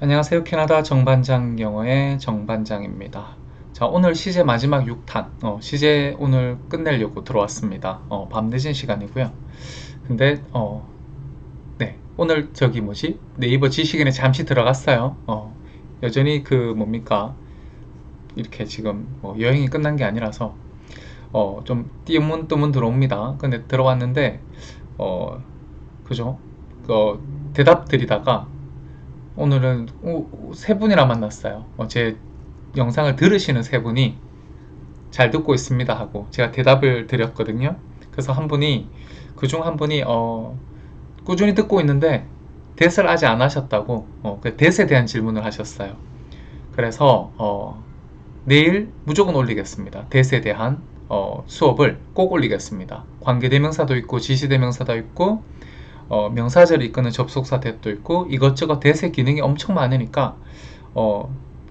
안녕하세요. 캐나다 정반장 영어의 정반장입니다. 자, 오늘 시제 마지막 6탄 시제 오늘 끝내려고 들어왔습니다. 밤 늦은 시간이고요. 근데 네, 오늘 네이버 지식인에 잠시 들어갔어요. 여전히 뭡니까, 이렇게 지금 여행이 끝난 게 아니라서 좀 띄문뜨문 들어옵니다. 근데 들어왔는데 그죠? 대답 드리다가 오늘은 세 분이나 만났어요. 제 영상을 들으시는 세 분이 잘 듣고 있습니다 하고 제가 대답을 드렸거든요. 그래서 그중 한 분이 꾸준히 듣고 있는데 대세를 아직 안 하셨다고 그 대세에 대한 질문을 하셨어요. 그래서 내일 무조건 올리겠습니다. 대세에 대한 수업을 꼭 올리겠습니다. 관계대명사도 있고 지시대명사도 있고 명사절을 이끄는 접속사 대도 있고 이것저것 대세 기능이 엄청 많으니까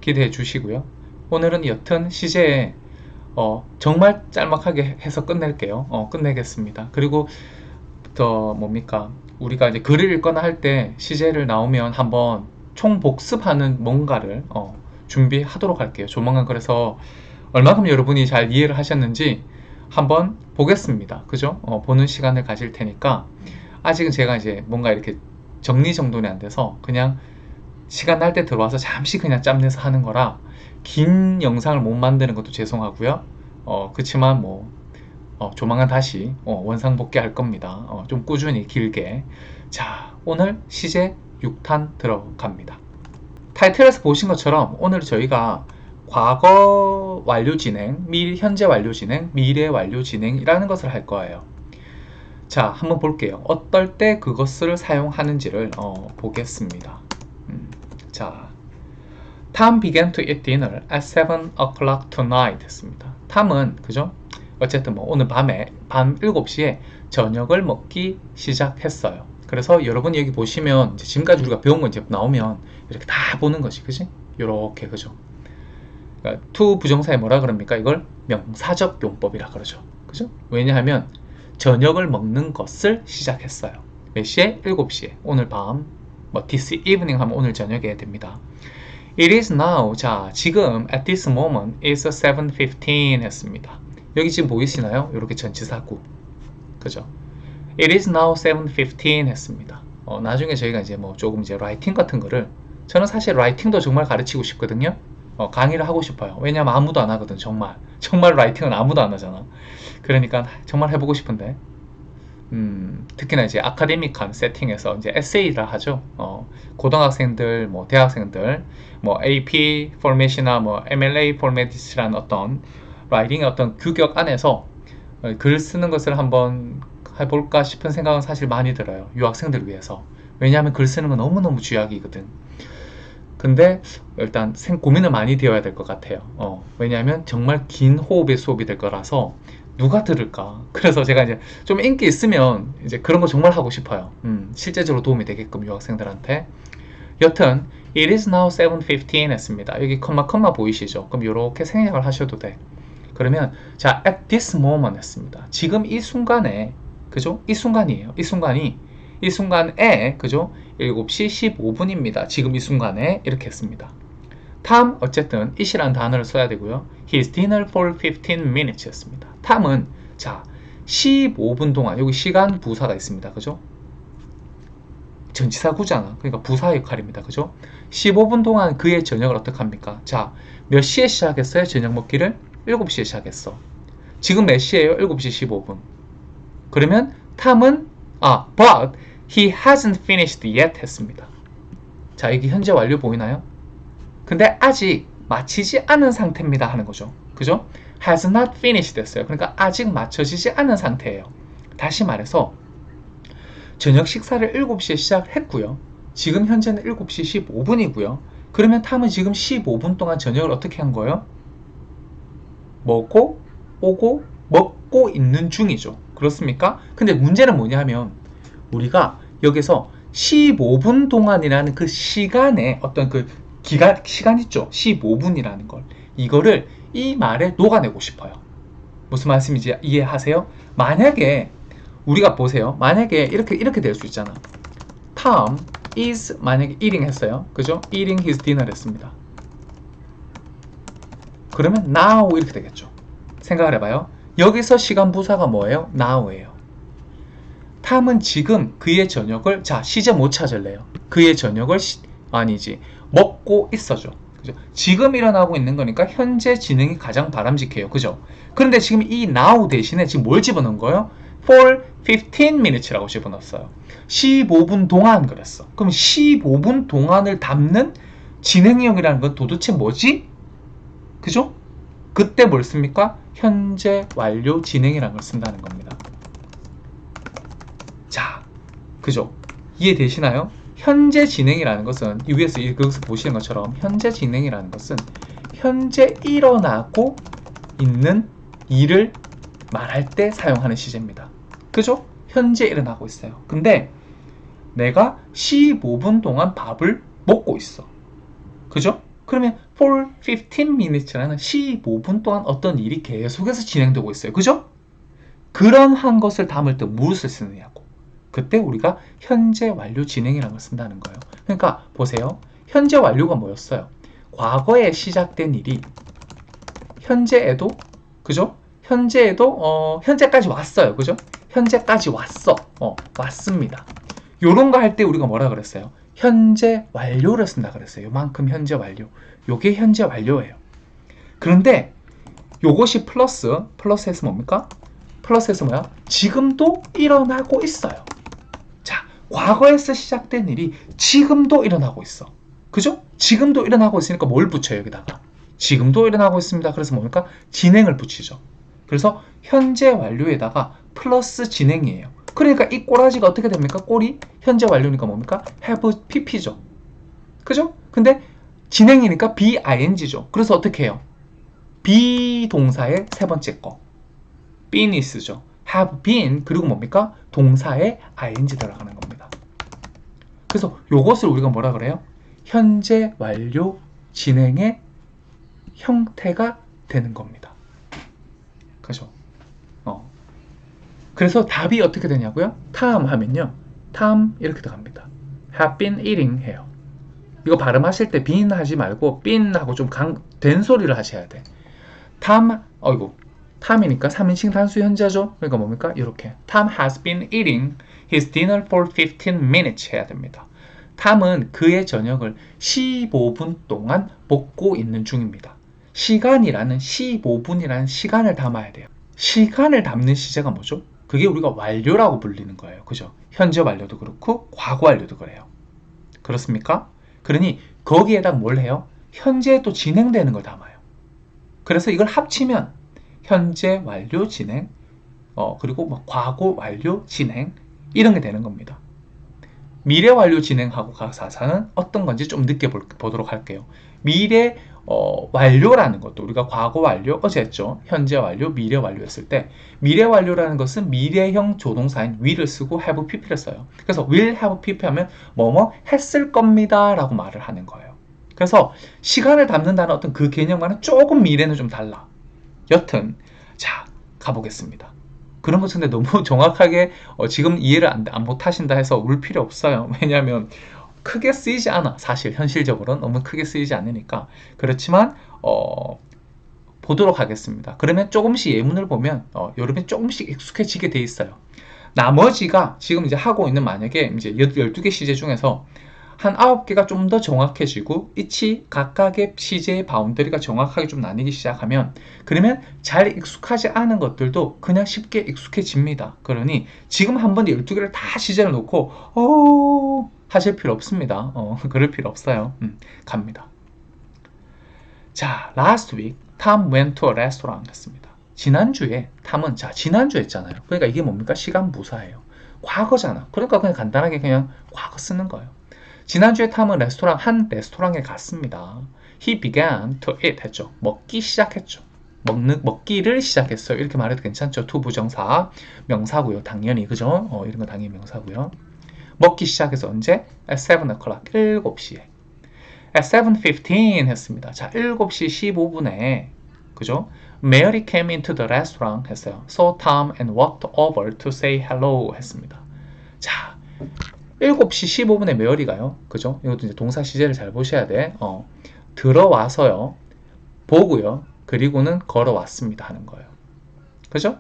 기대해 주시고요. 오늘은 여튼 시제에 정말 짤막하게 해서 끝낼게요. 끝내겠습니다. 그리고 우리가 이제 글을 읽거나 할 때 시제를 나오면 한번 총복습하는 뭔가를 준비하도록 할게요. 조만간. 그래서 얼마큼 여러분이 잘 이해를 하셨는지 한번 보겠습니다. 그죠? 보는 시간을 가질 테니까 아직은 제가 이제 뭔가 이렇게 정리정돈이 안 돼서 그냥 시간 날 때 들어와서 잠시 그냥 짬내서 하는 거라 긴 영상을 못 만드는 것도 죄송하고요. 그치만 조만간 다시 원상복귀 할 겁니다. 좀 꾸준히 길게. 자, 오늘 시제 6탄 들어갑니다. 타이틀에서 보신 것처럼 오늘 저희가 과거 완료 진행, 현재 완료 진행, 미래 완료 진행이라는 것을 할 거예요. 자, 한번 볼게요. 어떨 때 그것을 사용하는지를 보겠습니다. 자, Tom began to eat dinner at 7 o'clock tonight 했습니다. 탐은 그죠? 어쨌든 오늘 밤 7시에 저녁을 먹기 시작했어요. 그래서 여러분이 여기 보시면 이제 지금까지 우리가 배운 거 이제 나오면 이렇게 다 보는 것이, 그지? 요렇게, 그죠? 그러니까 to 부정사에 뭐라 그럽니까? 이걸 명사적 용법이라 그러죠. 그죠? 왜냐하면 저녁을 먹는 것을 시작했어요. 몇 시에? 7시에. 오늘 밤, this evening 하면 오늘 저녁에 됩니다. It is now. 자, 지금 at this moment is 7:15 했습니다. 여기 지금 보이시나요? 이렇게 전치사구. 그죠? It is now 7:15 했습니다. 나중에 저희가 이제 조금 이제 라이팅 같은 거를, 저는 사실 라이팅도 정말 가르치고 싶거든요. 강의를 하고 싶어요. 왜냐면 아무도 안 하거든. 정말 라이팅은 아무도 안 하잖아. 그러니까 정말 해보고 싶은데 특히나 이제 아카데믹한 세팅에서 이제 에세이라 하죠. 고등학생들, 대학생들, AP 포맷이나 MLA 포맷이라는 어떤 라이팅의 어떤 규격 안에서 글 쓰는 것을 한번 해볼까 싶은 생각은 사실 많이 들어요. 유학생들 위해서. 왜냐하면 글 쓰는 건 너무너무 쥐약이거든. 근데 일단 고민을 많이 되어야 될 것 같아요. 왜냐하면 정말 긴 호흡의 수업이 될 거라서 누가 들을까? 그래서 제가 이제 좀 인기 있으면 이제 그런 거 정말 하고 싶어요. 실제적으로 도움이 되게끔 유학생들한테. 여튼 It is now 7:15 했습니다. 여기 컴마 보이시죠? 그럼 이렇게 생략을 하셔도 돼. 그러면 자, at this moment 했습니다. 지금 이 순간에, 그죠? 이 순간이에요. 이 순간에, 그죠? 7시 15분입니다. 지금 이 순간에 이렇게 했습니다. 탐, 어쨌든 it이라는 단어를 써야 되고요. His dinner for 15 minutes 였습니다. 탐은 자, 15분 동안, 여기 시간 부사가 있습니다. 그죠? 전치사구잖아. 그러니까 부사 역할입니다. 그죠? 15분 동안 그의 저녁을 어떻게 합니까? 자, 몇 시에 시작했어요? 저녁 먹기를? 7시에 시작했어. 지금 몇 시에요? 7시 15분. 그러면 탐은 but he hasn't finished yet 했습니다. 자, 여기 현재 완료 보이나요? 근데 아직 마치지 않은 상태입니다 하는 거죠. 그죠? has not finished 됐어요. 그러니까 아직 맞춰지지 않은 상태예요. 다시 말해서 저녁 식사를 7시에 시작했고요. 지금 현재는 7시 15분이고요. 그러면 탐은 지금 15분 동안 저녁을 어떻게 한 거예요? 먹고 오고 먹고 있는 중이죠. 그렇습니까? 근데 문제는 뭐냐 하면 우리가 여기서 15분 동안이라는 그 시간에 어떤 그 시간 있죠. 15분이라는 걸. 이거를 이 말에 녹아내고 싶어요. 무슨 말씀인지 이해하세요? 만약에 우리가 보세요. 만약에 이렇게 될 수 있잖아. Tom is 만약에 eating 했어요. 그죠? eating his dinner 했습니다. 그러면 now 이렇게 되겠죠. 생각을 해봐요. 여기서 시간 부사가 뭐예요? now예요. 탐은 지금 그의 저녁을 자 시제 못 찾을래요. 그의 저녁을 아니지 먹고 있어죠. 그죠? 지금 일어나고 있는 거니까 현재 진행이 가장 바람직해요. 그죠? 그런데 지금 이 now 대신에 지금 뭘 집어넣은 거예요? for 15 minutes라고 집어넣었어요. 15분 동안 그랬어. 그럼 15분 동안을 담는 진행형이라는 건 도대체 뭐지? 그죠? 그때 뭘 씁니까? 현재 완료 진행이라는 걸 쓴다는 겁니다. 자, 그죠? 이해되시나요? 현재 진행이라는 것은 이 위에서 여기서 보시는 것처럼 현재 진행이라는 것은 현재 일어나고 있는 일을 말할 때 사용하는 시제입니다. 그죠? 현재 일어나고 있어요. 근데 내가 15분 동안 밥을 먹고 있어. 그죠? 그러면 for 15 minutes라는 15분 동안 어떤 일이 계속해서 진행되고 있어요. 그죠? 그런 것을 담을 때 무엇을 쓰느냐고. 그때 우리가 현재 완료 진행이라는 걸 쓴다는 거예요. 그러니까 보세요. 현재 완료가 뭐였어요? 과거에 시작된 일이 현재에도 그죠? 현재에도 현재까지 왔어요. 그죠? 현재까지 왔어. 왔습니다. 요런 거 할 때 우리가 뭐라 그랬어요? 현재 완료를 쓴다 그랬어요. 요만큼 현재 완료. 요게 현재 완료예요. 그런데 요것이 플러스에서 뭡니까? 플러스에서 뭐야? 지금도 일어나고 있어요. 자, 과거에서 시작된 일이 지금도 일어나고 있어. 그죠? 지금도 일어나고 있으니까 뭘 붙여요, 여기다가? 지금도 일어나고 있습니다. 그래서 뭡니까? 진행을 붙이죠. 그래서 현재 완료에다가 플러스 진행이에요. 그러니까 이 꼬라지가 어떻게 됩니까? 꼴이 현재 완료니까 뭡니까? have pp죠. 그죠? 근데 진행이니까 bing죠. 그래서 어떻게 해요? 비동사의 세 번째 거. been이 쓰죠. have been 그리고 뭡니까? 동사에 ing 들어가는 겁니다. 그래서 요것을 우리가 뭐라 그래요? 현재 완료 진행의 형태가 되는 겁니다. 그죠? 그래서 답이 어떻게 되냐고요? Tom 하면요. Tom 이렇게 들어갑니다. have been eating 해요. 이거 발음하실 때 been 하지 말고 been 하고 좀 된 소리를 하셔야 돼. Tom, Tom이니까 3인칭 단수 현재죠? 그러니까 뭡니까? 이렇게. Tom has been eating his dinner for 15 minutes 해야 됩니다. Tom은 그의 저녁을 15분 동안 먹고 있는 중입니다. 시간이라는 15분이라는 시간을 담아야 돼요. 시간을 담는 시제가 뭐죠? 그게 우리가 완료라고 불리는 거예요. 그죠? 현재 완료도 그렇고 과거 완료도 그래요. 그렇습니까? 그러니 거기에다 뭘 해요? 현재에 또 진행되는 걸 담아요. 그래서 이걸 합치면 현재 완료 진행 그리고 뭐 과거 완료 진행 이런 게 되는 겁니다. 미래 완료 진행하고 가사는 어떤 건지 좀 늦게 보도록 할게요. 미래 완료라는 것도 우리가 과거 완료 어제 했죠. 현재 완료, 미래 완료 했을 때 미래 완료라는 것은 미래형 조동사인 will을 쓰고 have pp를 써요. 그래서 will have pp 하면 뭐뭐 했을 겁니다 라고 말을 하는 거예요. 그래서 시간을 담는다는 어떤 그 개념과는 조금 미래는 좀 달라. 여튼 자 가보겠습니다. 그런 것 근데 너무 정확하게 지금 이해를 못하신다 해서 울 필요 없어요. 왜냐하면 크게 쓰이지 않아. 사실 현실적으로는 너무 크게 쓰이지 않으니까. 그렇지만 보도록 하겠습니다. 그러면 조금씩 예문을 보면 여러분이 조금씩 익숙해지게 돼 있어요. 나머지가 지금 이제 하고 있는 만약에 이제 12개 시제 중에서 한 9개가 좀 더 정확해지고 이치 각각의 시제의 바운더리가 정확하게 좀 나뉘기 시작하면 그러면 잘 익숙하지 않은 것들도 그냥 쉽게 익숙해집니다. 그러니 지금 한번 12개를 다 시제를 놓고 하실 필요 없습니다. 그럴 필요 없어요. 갑니다. 자, last week Tom went to a restaurant 했습니다. 지난주에 탐은 지난주 했잖아요. 그러니까 이게 뭡니까? 시간 부사예요. 과거잖아. 그러니까 그냥 간단하게 그냥 과거 쓰는 거예요. 지난주에 탐은 한 레스토랑에 갔습니다. He began to eat 했죠. 먹기 시작했죠. 먹기를 시작했어요. 이렇게 말해도 괜찮죠. to 부정사, 명사고요. 당연히 그죠? 이런 거 당연히 명사고요. 먹기 시작해서 언제? At 7 o'clock. 7시에. At 7:15 했습니다. 자, 7시 15분에 그죠? Mary came into the restaurant 했어요. So Tom and walked over to say hello 했습니다. 자, 7시 15분에 메어리가요. 그죠? 이것도 이제 동사 시제를 잘 보셔야 돼. 들어와서요. 보고요. 그리고는 걸어왔습니다 하는 거예요. 그죠?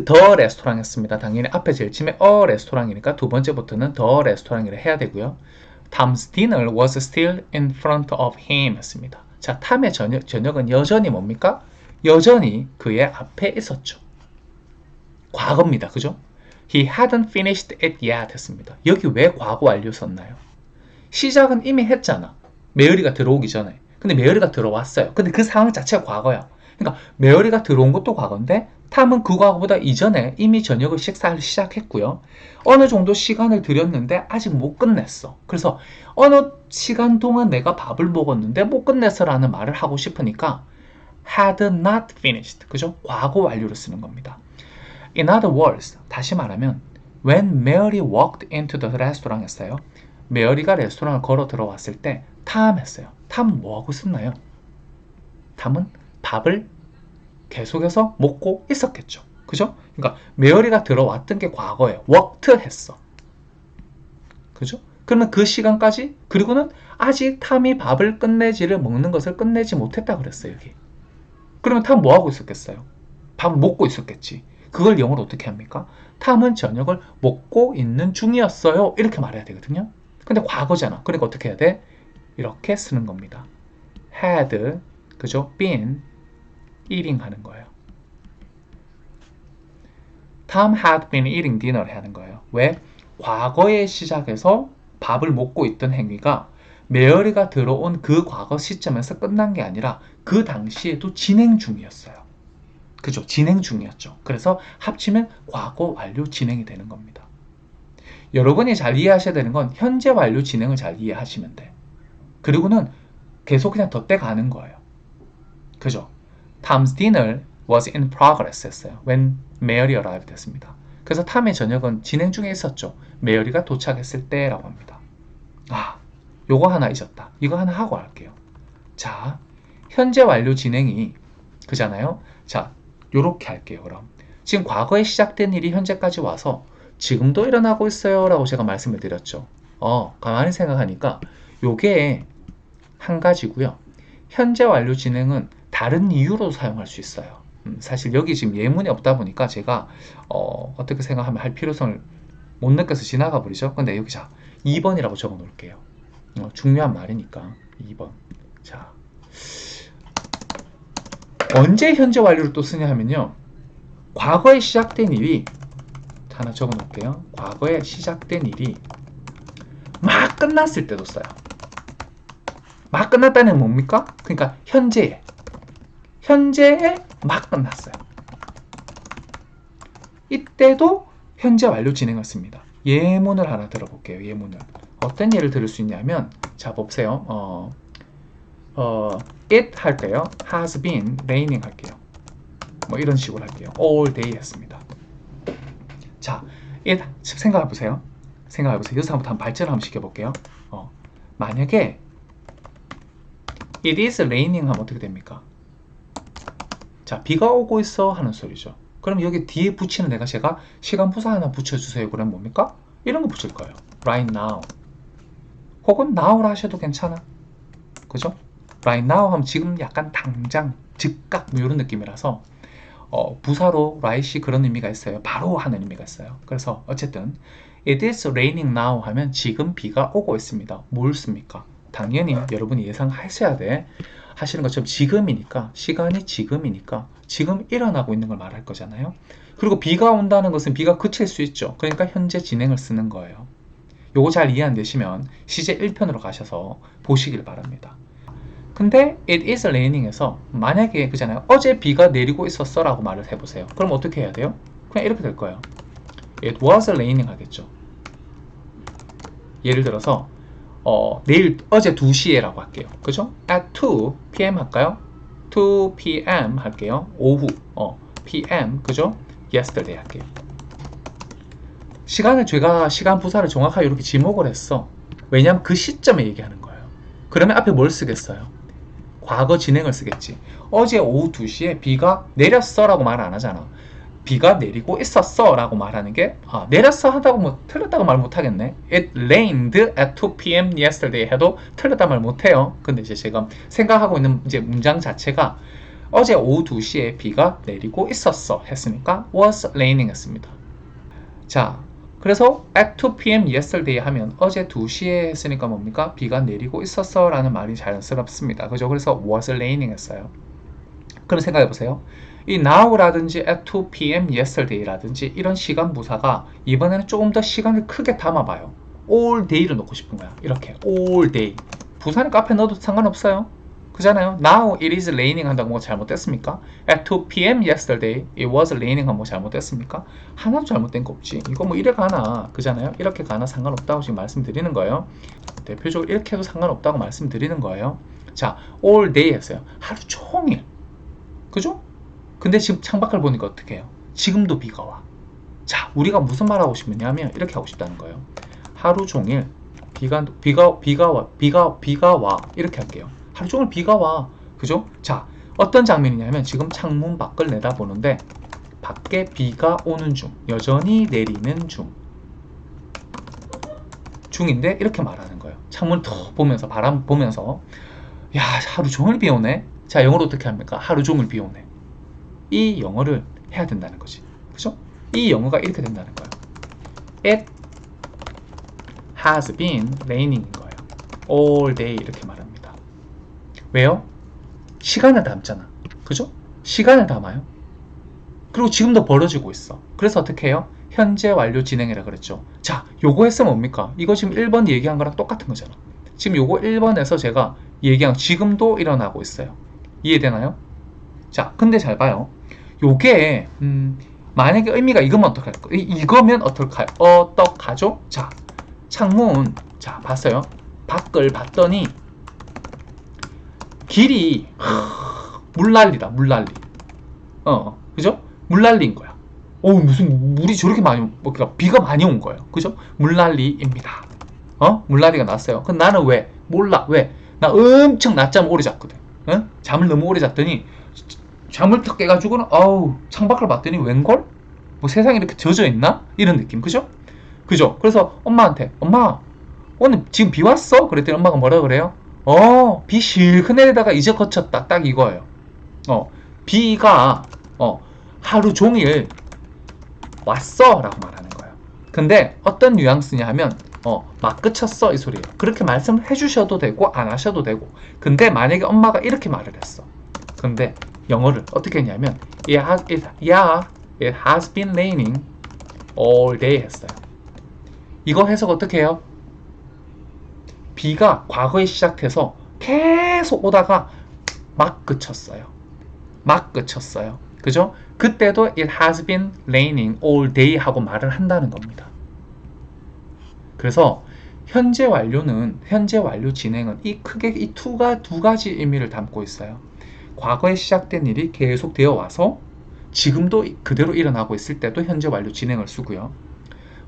더 레스토랑 했습니다. 당연히 앞에 제일 처음에 레스토랑이니까 두 번째부터는 더 레스토랑이라 해야 되고요. Tom's dinner was still in front of him 했습니다. 자, 탐의 저녁은 여전히 뭡니까? 여전히 그의 앞에 있었죠. 과거입니다. 그죠? He hadn't finished it yet 했습니다. 여기 왜 과거 완료 썼나요? 시작은 이미 했잖아. 메어리가 들어오기 전에. 근데 메어리가 들어왔어요. 근데 그 상황 자체가 과거야. 그러니까 메어리가 들어온 것도 과거인데 탐은 그 과거보다 이전에 이미 저녁을 식사를 시작했고요. 어느 정도 시간을 들였는데 아직 못 끝냈어. 그래서 어느 시간 동안 내가 밥을 먹었는데 못 끝냈어라는 말을 하고 싶으니까 had not finished. 그죠? 과거 완료를 쓰는 겁니다. In other words, 다시 말하면 when Mary walked into the restaurant 했어요. 메어리가 레스토랑을 걸어 들어왔을 때 탐 했어요. 탐은 뭐하고 있었나요? 탐은 밥을 계속해서 먹고 있었겠죠. 그죠? 그러니까 메어리가 들어왔던 게 과거예요. walked 했어. 그죠? 그러면 그 시간까지 그리고는 아직 탐이 밥을 먹는 것을 끝내지 못했다 그랬어요. 여기. 그러면 탐 뭐하고 있었겠어요? 밥을 먹고 있었겠지. 그걸 영어로 어떻게 합니까? 탐은 저녁을 먹고 있는 중이었어요. 이렇게 말해야 되거든요. 근데 과거잖아. 그러니까 어떻게 해야 돼? 이렇게 쓰는 겁니다. had, 그죠? been eating 하는 거예요. Tom had been eating dinner 하는 거예요. 왜? 과거의 시작에서 밥을 먹고 있던 행위가 메어리가 들어온 그 과거 시점에서 끝난 게 아니라 그 당시에도 진행 중이었어요. 그죠? 진행 중이었죠. 그래서 합치면 과거 완료 진행이 되는 겁니다. 여러분이 잘 이해하셔야 되는 건 현재 완료 진행을 잘 이해하시면 돼. 그리고는 계속 그냥 덧대 가는 거예요. 그죠? Tom's dinner was in progress 했어요. When Mary arrived 했습니다. 그래서 탐의 저녁은 진행 중에 있었죠. 메어리가 도착했을 때라고 합니다. 요거 하나 잊었다. 이거 하나 하고 할게요. 자, 현재 완료 진행이 그잖아요. 자, 요렇게 할게요. 그럼 지금 과거에 시작된 일이 현재까지 와서 지금도 일어나고 있어요 라고 제가 말씀을 드렸죠. 가만히 생각하니까 요게 한 가지고요. 현재 완료 진행은 다른 이유로 사용할 수 있어요. 사실 여기 지금 예문이 없다 보니까 제가 어떻게 생각하면 할 필요성을 못 느껴서 지나가 버리죠. 근데 여기 자 2번이라고 적어 놓을게요. 중요한 말이니까 2번. 자, 언제 현재 완료를 또 쓰냐 하면요. 과거에 시작된 일이 하나 적어 놓을게요. 과거에 시작된 일이 막 끝났을 때도 써요. 막 끝났다는 뭡니까? 그러니까 현재에 막 끝났어요. 이때도 현재 완료 진행을 씁니다. 예문을 하나 들어볼게요. 예문을. 어떤 예를 들을 수 있냐면 자 보세요. it 할게요. has been raining 할게요. 뭐 이런 식으로 할게요. all day 했습니다. 자, it 생각해 보세요. 여기서 한번 발전을 한번 시켜볼게요. 만약에 it is raining 하면 어떻게 됩니까? 자, 비가 오고 있어 하는 소리죠. 그럼 여기 뒤에 붙이는 제가 시간 부사 하나 붙여주세요. 그럼 뭡니까? 이런 거 붙일 거예요. right now. 혹은 now라 하셔도 괜찮아. 그죠? right now 하면 지금 약간 당장, 즉각 뭐 이런 느낌이라서 부사로 right이 그런 의미가 있어요. 바로 하는 의미가 있어요. 그래서 어쨌든 it is raining now 하면 지금 비가 오고 있습니다. 뭘 씁니까? 당연히 여러분이 예상하셔야 돼. 하시는 것처럼 지금이니까, 시간이 지금이니까 지금 일어나고 있는 걸 말할 거잖아요. 그리고 비가 온다는 것은 비가 그칠 수 있죠. 그러니까 현재 진행을 쓰는 거예요. 요거 잘 이해 안 되시면 시제 1편으로 가셔서 보시길 바랍니다. 근데 it is raining에서 만약에 그잖아요. 어제 비가 내리고 있었어 라고 말을 해보세요. 그럼 어떻게 해야 돼요? 그냥 이렇게 될 거예요. it was raining 하겠죠. 예를 들어서 내일 어제 2시에 라고 할게요. 그죠? at 2 p.m. 할까요? 2 p.m. 할게요. 오후 p.m. 그죠? yesterday 할게요. 시간을 제가 시간 부사를 정확하게 이렇게 지목을 했어. 왜냐하면 그 시점에 얘기하는 거예요. 그러면 앞에 뭘 쓰겠어요? 과거 진행을 쓰겠지. 어제 오후 2시에 비가 내렸어 라고 말 안 하잖아. 비가 내리고 있었어 라고 말하는 게 내렸어 하다고 뭐 틀렸다고 말 못하겠네. It rained at 2 p.m. yesterday 해도 틀렸다 말 못해요. 근데 이제 제가 생각하고 있는 이제 문장 자체가 어제 오후 2시에 비가 내리고 있었어 했으니까 was raining 했습니다. 자, 그래서 at 2 p.m. yesterday 하면 어제 2시에 했으니까 뭡니까? 비가 내리고 있었어 라는 말이 자연스럽습니다. 그죠? 그래서 was raining 했어요. 그럼 생각해 보세요. 이 now라든지 at 2 p.m. yesterday라든지 이런 시간 부사가 이번에는 조금 더 시간을 크게 담아봐요. all day를 넣고 싶은 거야. 이렇게 all day. 부사니까 앞에 넣어도 상관없어요. 그잖아요. Now it is raining 한다고 뭐 잘못됐습니까? At 2 p.m. yesterday it was raining 하면 뭐 잘못됐습니까? 하나도 잘못된 거 없지. 이거 뭐 이래 가나 그잖아요. 이렇게 가나 상관없다고 지금 말씀드리는 거예요. 대표적으로 이렇게 해도 상관없다고 말씀드리는 거예요. 자, all day 했어요. 하루 종일. 그죠? 근데 지금 창밖을 보니까 어떻게 해요? 지금도 비가 와. 자, 우리가 무슨 말 하고 싶느냐면 이렇게 하고 싶다는 거예요. 하루 종일 비가 와. 이렇게 할게요. 하루 종일 비가 와. 그죠? 자, 어떤 장면이냐면 지금 창문 밖을 내다보는데 밖에 비가 오는 중, 여전히 내리는 중인데 이렇게 말하는 거예요. 창문을 더 보면서 바람 보면서 야, 하루 종일 비 오네. 자, 영어로 어떻게 합니까? 하루 종일 비 오네. 이 영어를 해야 된다는 거지. 그죠? 이 영어가 이렇게 된다는 거예요. It has been raining인 거예요. All day 이렇게 말합니다. 왜요? 시간을 담잖아. 그죠? 시간을 담아요. 그리고 지금도 벌어지고 있어. 그래서 어떻게 해요? 현재 완료 진행이라 그랬죠. 자, 요거 했으면 뭡니까? 이거 지금 1번 얘기한 거랑 똑같은 거잖아. 지금 요거 1번에서 제가 얘기한 지금도 일어나고 있어요. 이해되나요? 자, 근데 잘 봐요. 요게 만약에 의미가 이거면 어떡할까? 이거면 어떡하죠? 자, 창문 자 봤어요? 밖을 봤더니 길이 물난리다. 물난리. 그죠? 물난리인 거야. 무슨 물이 저렇게 많이 그러니까 비가 많이 온 거예요. 그죠? 물난리입니다. 물난리가 났어요. 근데 나는 왜? 몰라. 왜? 나 엄청 낮잠 오래 잤거든. 잠을 너무 오래 잤더니 잠을 탁 깨가지고는 창밖을 봤더니 웬걸? 뭐 세상에 이렇게 젖어 있나? 이런 느낌. 그죠? 그죠? 그래서 엄마한테 엄마 오늘 지금 비 왔어? 그랬더니 엄마가 뭐라 그래요? 비 실컷 내리다가 이제 그쳤다. 딱 이거예요. 비가 하루 종일 왔어 라고 말하는 거예요. 근데 어떤 뉘앙스냐 하면 막 그쳤어 이 소리예요. 그렇게 말씀을 해주셔도 되고 안 하셔도 되고. 근데 만약에 엄마가 이렇게 말을 했어. 근데 영어를 어떻게 했냐면 it has been raining all day 했어요. 이거 해석 어떻게 해요? 비가 과거에 시작해서 계속 오다가 막 그쳤어요. 막 그쳤어요. 그죠? 그때도 it has been raining all day 하고 말을 한다는 겁니다. 그래서 현재 완료 진행은 크게 이 두 가지 의미를 담고 있어요. 과거에 시작된 일이 계속 되어 와서 지금도 그대로 일어나고 있을 때도 현재 완료 진행을 쓰고요.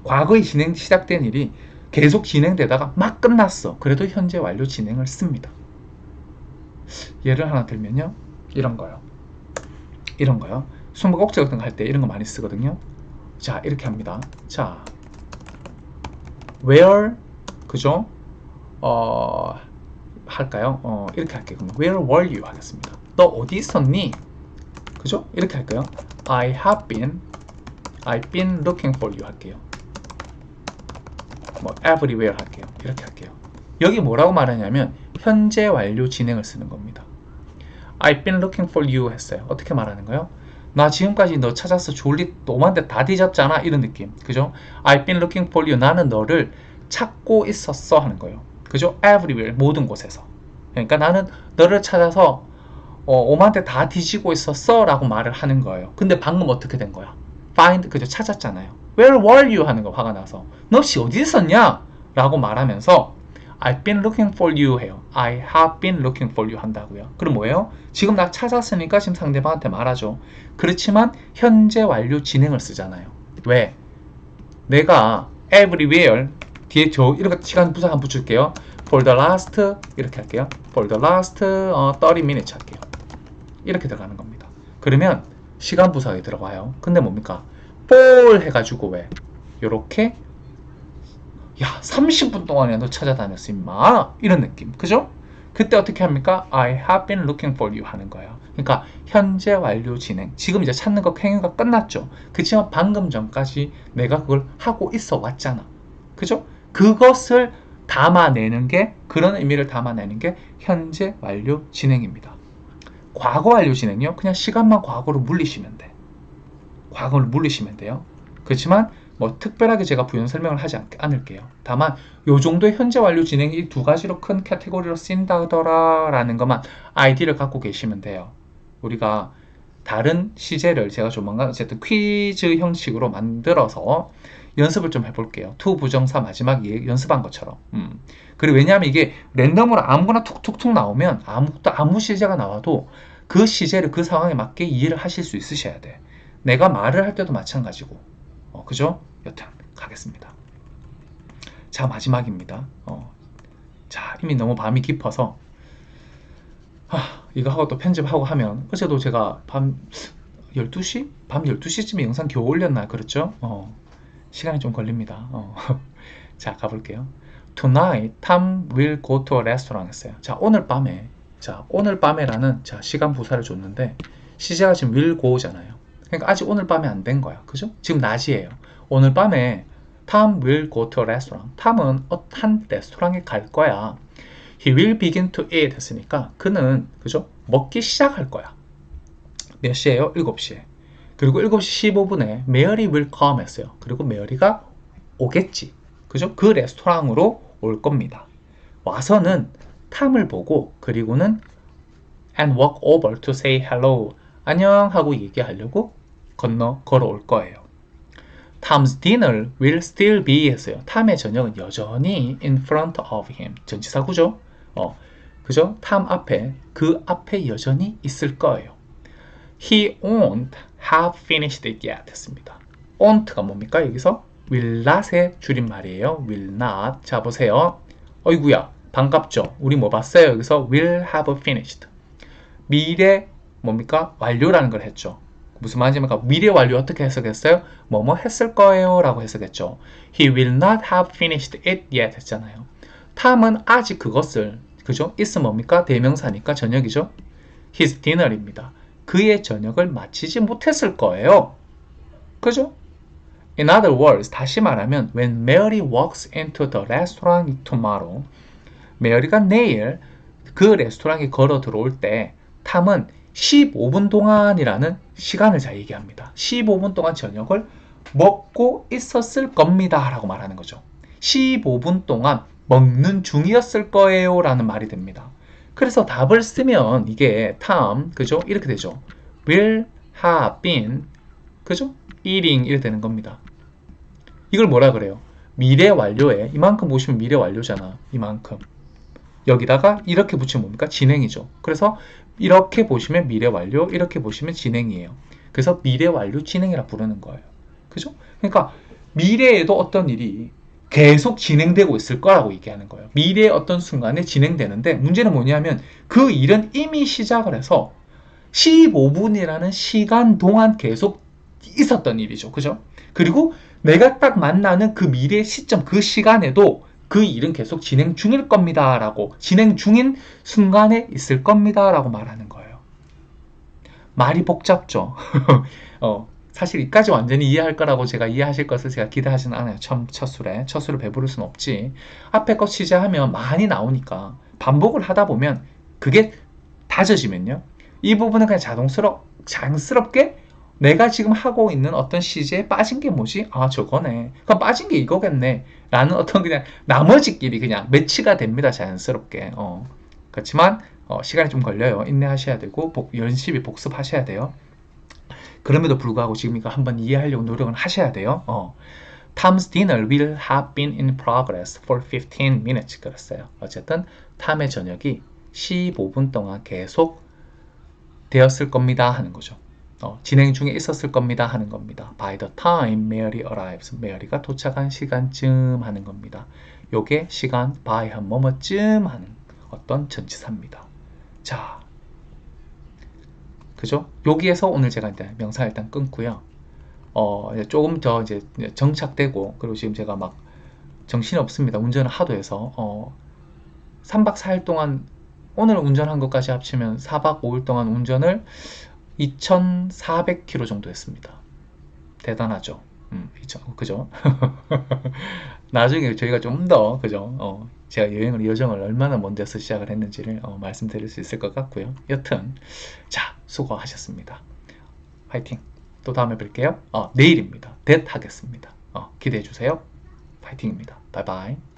과거에 시작된 일이 계속 진행되다가 막 끝났어. 그래도 현재 완료 진행을 씁니다. 예를 하나 들면요. 이런 거요. 숨바꼭질 같은 거 할 때 이런 거 많이 쓰거든요. 자, 이렇게 합니다. 자, where, 그죠? 할까요? 이렇게 할게요. 그럼 where were you 하겠습니다. 너 어디 있었니? 그죠? 이렇게 할까요? I've been looking for you 할게요. 뭐 everywhere 할게요. 이렇게 할게요. 여기 뭐라고 말하냐면 현재 완료 진행을 쓰는 겁니다. I've been looking for you 했어요. 어떻게 말하는 거예요? 나 지금까지 너 찾아서 졸리 노만데 다 뒤졌잖아. 이런 느낌. 그죠? I've been looking for you. 나는 너를 찾고 있었어 하는 거예요. 그죠? everywhere. 모든 곳에서. 그러니까 나는 너를 찾아서 오만데 다 뒤지고 있었어 라고 말을 하는 거예요. 근데 방금 어떻게 된 거야? find, 그죠? 찾았잖아요. Where were you? 하는 거 화가 나서 너 혹시 어디 있었냐? 라고 말하면서 I've been looking for you 해요. I have been looking for you 한다고요. 그럼 뭐예요? 지금 나 찾았으니까 지금 상대방한테 말하죠. 그렇지만 현재 완료 진행을 쓰잖아요. 왜? 내가 everywhere 뒤에 이렇게 시간 부사 한번 붙일게요. For the last 이렇게 할게요. For the last 30 minutes 할게요. 이렇게 들어가는 겁니다. 그러면 시간 부사에 들어가요. 근데 뭡니까? 볼 해가지고 왜? 요렇게 야 30분 동안에 너 찾아다녔어 임마 이런 느낌 그죠? 그때 어떻게 합니까? I have been looking for you 하는 거예요. 그러니까 현재 완료 진행. 지금 이제 찾는 거 행위가 끝났죠. 그렇지만 방금 전까지 내가 그걸 하고 있어 왔잖아. 그죠? 그것을 담아내는 게 그런 의미를 담아내는 게 현재 완료 진행입니다. 과거 완료 진행요? 그냥 시간만 과거로 물리시면 돼. 과거를 물리시면 돼요. 그렇지만 뭐 특별하게 제가 부연 설명을 하지 않을게요. 다만 요 정도의 현재 완료 진행이 이 두 가지로 큰 카테고리로 쓰인다더라 라는 것만 아이디를 갖고 계시면 돼요. 우리가 다른 시제를 제가 조만간 어쨌든 퀴즈 형식으로 만들어서 연습을 좀 해볼게요. 투 부정사 마지막에 연습한 것처럼. 그리고 왜냐하면 이게 랜덤으로 아무거나 툭툭툭 나오면 아무 시제가 나와도 그 시제를 그 상황에 맞게 이해를 하실 수 있으셔야 돼. 내가 말을 할 때도 마찬가지고. 그죠? 여튼 가겠습니다. 자, 마지막입니다. 자, 이미 너무 밤이 깊어서 이거 하고 또 편집하고 하면 어제도 제가 밤 12시? 밤 12시쯤에 영상 겨우 올렸나 그렇죠? 시간이 좀 걸립니다. 자, 가볼게요. Tonight, Tom will go to a restaurant 했어요. 자, 오늘 밤에라는 시간 부사를 줬는데 시제가 지금 will go잖아요. 그러니까 아직 오늘 밤에 안 된 거야. 그죠? 지금 낮이에요. 오늘 밤에 Tom will go to a restaurant. 탐은 한 레스토랑에 갈 거야. He will begin to eat 했으니까 그는 그죠? 먹기 시작할 거야. 몇 시에요? 7시에. 그리고 7시 15분에 Mary will come 했어요. 그리고 메어리가 오겠지. 그죠? 그 레스토랑으로 올 겁니다. 와서는 탐을 보고 그리고는 and walk over to say hello. 안녕 하고 얘기하려고 걸어올 거예요. Tom's dinner will still be 했어요. 탐의 저녁은 여전히 in front of him. 전치사구죠? 그죠? 탐 앞에, 그 앞에 여전히 있을 거예요. He won't have finished it yet 했습니다. won't가 뭡니까? 여기서 will not의 줄임말이에요. will not. 자, 보세요. 어이구야, 반갑죠? 우리 뭐 봤어요? 여기서 will have finished. 미래 뭡니까? 완료라는 걸 했죠. 무슨 말인지니까 미래 완료 어떻게 해석했어요? 뭐뭐 했을 거예요 라고 해석했죠. He will not have finished it yet 했잖아요. 탐은 아직 그것을 그죠? is 뭡니까? 대명사니까 저녁이죠. His dinner입니다. 그의 저녁을 마치지 못했을 거예요. 그죠? In other words, 다시 말하면 when Mary walks into the restaurant tomorrow, 메어리가 내일 그 레스토랑에 걸어 들어올 때 탐은 15분 동안이라는 시간을 잘 얘기합니다. 15분 동안 저녁을 먹고 있었을 겁니다 라고 말하는 거죠. 15분 동안 먹는 중이었을 거예요 라는 말이 됩니다. 그래서 답을 쓰면 이게 탐, 그죠? 이렇게 되죠. will have been, 그죠? eating 이렇게 되는 겁니다. 이걸 뭐라 그래요? 미래 완료에 이만큼 보시면 미래 완료잖아. 이만큼. 여기다가 이렇게 붙이면 뭡니까? 진행이죠. 그래서 이렇게 보시면 미래 완료, 이렇게 보시면 진행이에요. 그래서 미래 완료 진행이라 부르는 거예요. 그죠? 그러니까 미래에도 어떤 일이 계속 진행되고 있을 거라고 얘기하는 거예요. 미래의 어떤 순간에 진행되는데 문제는 뭐냐면 그 일은 이미 시작을 해서 15분이라는 시간 동안 계속 있었던 일이죠. 그죠? 그리고 내가 딱 만나는 그 미래 시점, 그 시간에도 그 일은 계속 진행 중일 겁니다. 라고, 진행 중인 순간에 있을 겁니다. 라고 말하는 거예요. 말이 복잡죠? 사실 이까지 완전히 이해할 거라고 제가 이해하실 것을 제가 기대하지는 않아요. 첫 술을 배부를 순 없지. 앞에 거 취재하면 많이 나오니까 반복을 하다 보면 그게 다져지면요. 이 부분은 그냥 자연스럽게 내가 지금 하고 있는 어떤 시제에 빠진 게 뭐지? 아, 저거네. 그럼 빠진 게 이거겠네. 라는 어떤 그냥 나머지끼리 그냥 매치가 됩니다. 자연스럽게. 그렇지만 시간이 좀 걸려요. 인내하셔야 되고 열심히 복습하셔야 돼요. 그럼에도 불구하고 지금 이거 한번 이해하려고 노력은 하셔야 돼요. Tom's dinner will have been in progress for 15 minutes. 그랬어요. 어쨌든 탐의 저녁이 15분 동안 계속 되었을 겁니다 하는 거죠. 진행 중에 있었을 겁니다 하는 겁니다. By the time Mary arrives, 메어리가 도착한 시간쯤 하는 겁니다. 요게 시간 by 한 뭐뭐쯤 하는 어떤 전치사입니다. 자, 그죠? 여기에서 오늘 제가 이제 명상 일단 끊고요. 이제 조금 더 이제 정착되고, 그리고 지금 제가 막 정신이 없습니다. 운전을 하도 해서 3박 4일 동안, 오늘 운전한 것까지 합치면 4박 5일 동안 운전을 2,400km 정도 했습니다. 대단하죠. 그죠? 나중에 저희가 좀 더, 그죠? 제가 여정을 얼마나 먼 데서 시작을 했는지를 말씀드릴 수 있을 것 같고요. 여튼, 자, 수고하셨습니다. 화이팅! 또 다음에 뵐게요. 내일입니다. 하겠습니다. 기대해 주세요. 파이팅입니다. 바이바이.